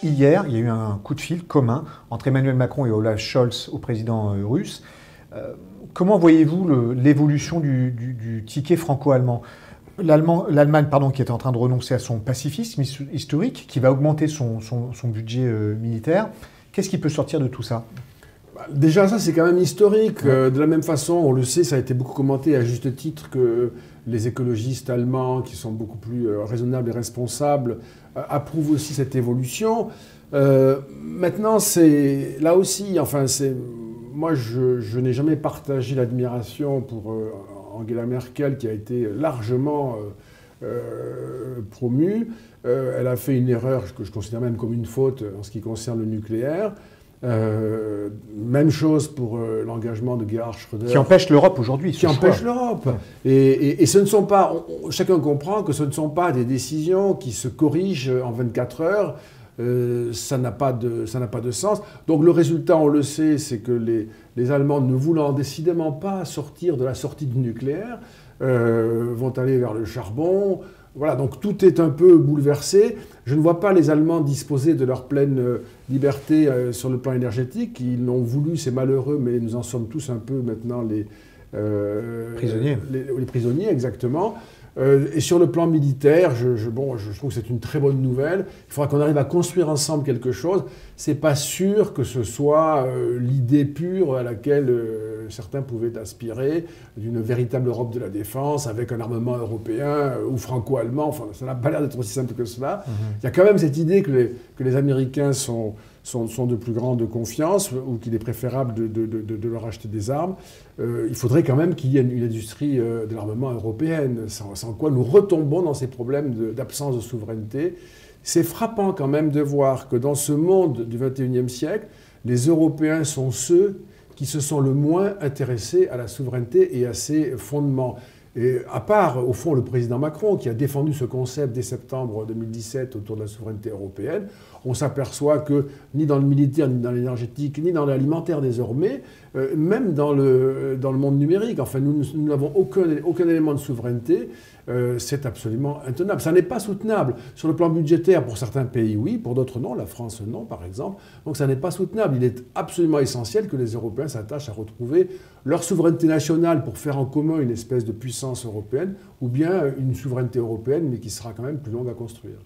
Hier, il y a eu un coup de fil commun entre Emmanuel Macron et Olaf Scholz, au président russe. Comment voyez-vous l'évolution du ticket franco-allemand? L'Allemagne, qui est en train de renoncer à son pacifisme historique, qui va augmenter son budget militaire. Qu'est-ce qui peut sortir de tout ça? Déjà, ça, c'est quand même historique. De la même façon, on le sait, ça a été beaucoup commenté à juste titre que les écologistes allemands, qui sont beaucoup plus raisonnables et responsables, approuvent aussi cette évolution. Maintenant, c'est là aussi, moi, je n'ai jamais partagé l'admiration pour Angela Merkel, qui a été largement promue. Elle a fait une erreur que je considère même comme une faute en ce qui concerne le nucléaire. Même chose pour l'engagement de Gerhard Schröder. Qui empêche l'Europe aujourd'hui. Qui empêche l'Europe. Et ce ne sont pas... chacun comprend que ce ne sont pas des décisions qui se corrigent en 24 heures. Ça n'a pas de sens. Donc le résultat, on le sait, c'est que les Allemands, ne voulant décidément pas sortir de la sortie du nucléaire, vont aller vers le charbon. Voilà, donc tout est un peu bouleversé. Je ne vois pas les Allemands disposer de leur pleine liberté sur le plan énergétique. Ils l'ont voulu, c'est malheureux, mais nous en sommes tous un peu maintenant les prisonniers. Les prisonniers, exactement. Et sur le plan militaire, je trouve que c'est une très bonne nouvelle. Il faudra qu'on arrive à construire ensemble quelque chose. C'est pas sûr que ce soit l'idée pure à laquelle certains pouvaient aspirer, d'une véritable Europe de la défense, avec un armement européen ou franco-allemand. Enfin, ça n'a pas l'air d'être aussi simple que cela. Il y a quand même cette idée que les Américains sont de plus grande confiance, ou qu'il est préférable de leur acheter des armes. Il faudrait quand même qu'il y ait une industrie de l'armement européenne, sans quoi nous retombons dans ces problèmes d'absence de souveraineté. C'est frappant quand même de voir que dans ce monde du XXIe siècle, les Européens sont ceux qui se sont le moins intéressés à la souveraineté et à ses fondements. Et à part, au fond, le président Macron, qui a défendu ce concept dès septembre 2017 autour de la souveraineté européenne, on s'aperçoit que ni dans le militaire, ni dans l'énergétique, ni dans l'alimentaire désormais, même dans le monde numérique, enfin, nous n'avons aucun élément de souveraineté. C'est absolument intenable. Ça n'est pas soutenable. Sur le plan budgétaire, pour certains pays, oui, pour d'autres, non. La France, non, par exemple. Donc ça n'est pas soutenable. Il est absolument essentiel que les Européens s'attachent à retrouver leur souveraineté nationale pour faire en commun une espèce de puissance européenne, ou bien une souveraineté européenne, mais qui sera quand même plus longue à construire.